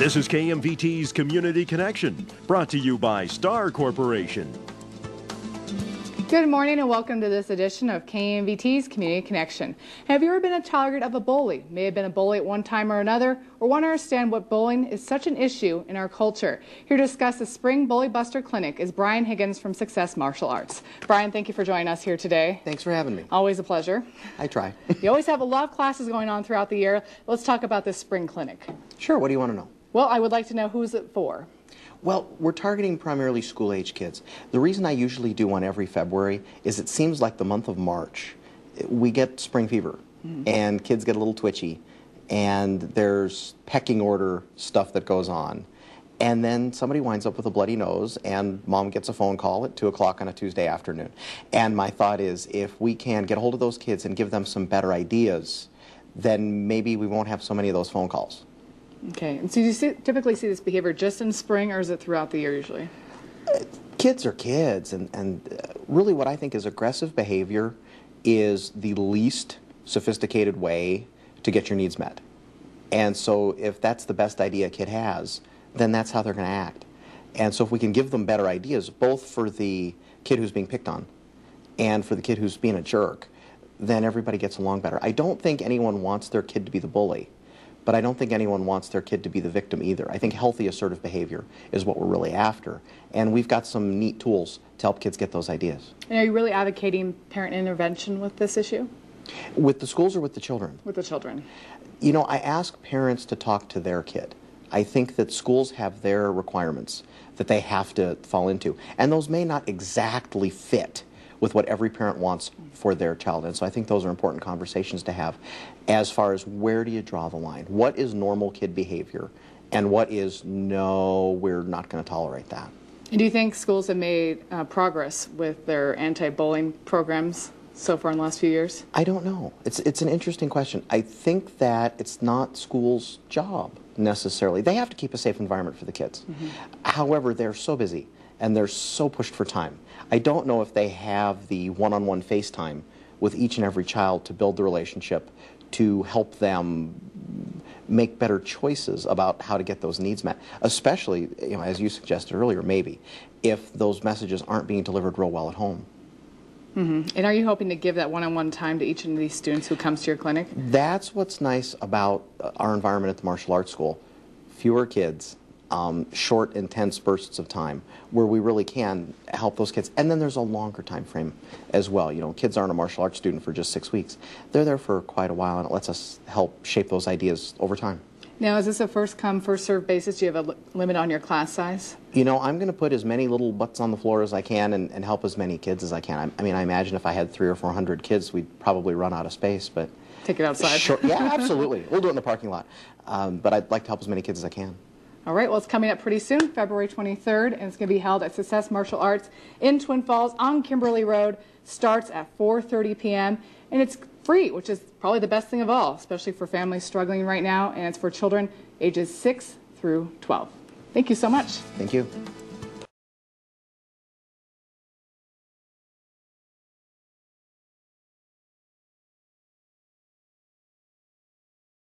This is KMVT's Community Connection, brought to you by Star Corporation. Good morning and welcome to this edition of KMVT's Community Connection. Have you ever been a target of a bully? May have been a bully at one time or another, or want to understand what bullying is such an issue in our culture. Here to discuss the Spring Bully Buster Clinic is Brian Higgins from Success Martial Arts. Brian, thank you for joining us here today. Thanks for having me. Always a pleasure. I try. You always have a lot of classes going on throughout the year. Let's talk about this spring clinic. Sure, what do you want to know? Well, I would like to know who's it for. Well, we're targeting primarily school-age kids. The reason I usually do one every February is it seems like the month of March, we get spring fever, and kids get a little twitchy, and there's pecking order stuff that goes on. And then somebody winds up with a bloody nose, and mom gets a phone call at 2 o'clock on a Tuesday afternoon. And my thought is, if we can get a hold of those kids and give them some better ideas, then maybe we won't have so many of those phone calls. Okay, and so you typically see this behavior just in spring, or is it throughout the year usually? Kids are kids, and really what I think is aggressive behavior is the least sophisticated way to get your needs met. And so if that's the best idea a kid has, then that's how they're going to act. And so if we can give them better ideas, both for the kid who's being picked on and for the kid who's being a jerk, then everybody gets along better. I don't think anyone wants their kid to be the bully. But I don't think anyone wants their kid to be the victim either. I think healthy assertive behavior is what we're really after. And we've got some neat tools to help kids get those ideas. And are you really advocating parent intervention with this issue? With the schools or with the children? With the children. You know, I ask parents to talk to their kid. I think that schools have their requirements that they have to fall into. And those may not exactly fit with what every parent wants for their child. And so I think those are important conversations to have as far as where do you draw the line? What is normal kid behavior? And what is, no, we're not going to tolerate that. And do you think schools have made progress with their anti-bullying programs so far in the last few years? I don't know. It's an interesting question. I think that it's not schools' job necessarily. They have to keep a safe environment for the kids. However, they're so busy and they're so pushed for time. I don't know if they have the one-on-one FaceTime with each and every child to build the relationship, to help them make better choices about how to get those needs met, especially, you know, as you suggested earlier, maybe, if those messages aren't being delivered real well at home. And are you hoping to give that one-on-one time to each of these students who comes to your clinic? That's what's nice about our environment at the martial arts school. Fewer kids, short, intense bursts of time where we really can help those kids. And then there's a longer time frame as well. You know, kids aren't a martial arts student for just 6 weeks. They're there for quite a while, and it lets us help shape those ideas over time. Now, is this a first-come, first-served basis? Do you have a limit on your class size? You know, I'm going to put as many little butts on the floor as I can and help as many kids as I can. I mean, I imagine if I had 300 or 400 kids, we'd probably run out of space, but... Take it outside. Sure, yeah, absolutely. We'll do it in the parking lot. But I'd like to help as many kids as I can. All right, well, it's coming up pretty soon, February 23rd, and it's going to be held at Success Martial Arts in Twin Falls on Kimberly Road. Starts at 4:30 p.m., and it's free, which is probably the best thing of all, especially for families struggling right now, and it's for children ages 6 through 12. Thank you so much. Thank you.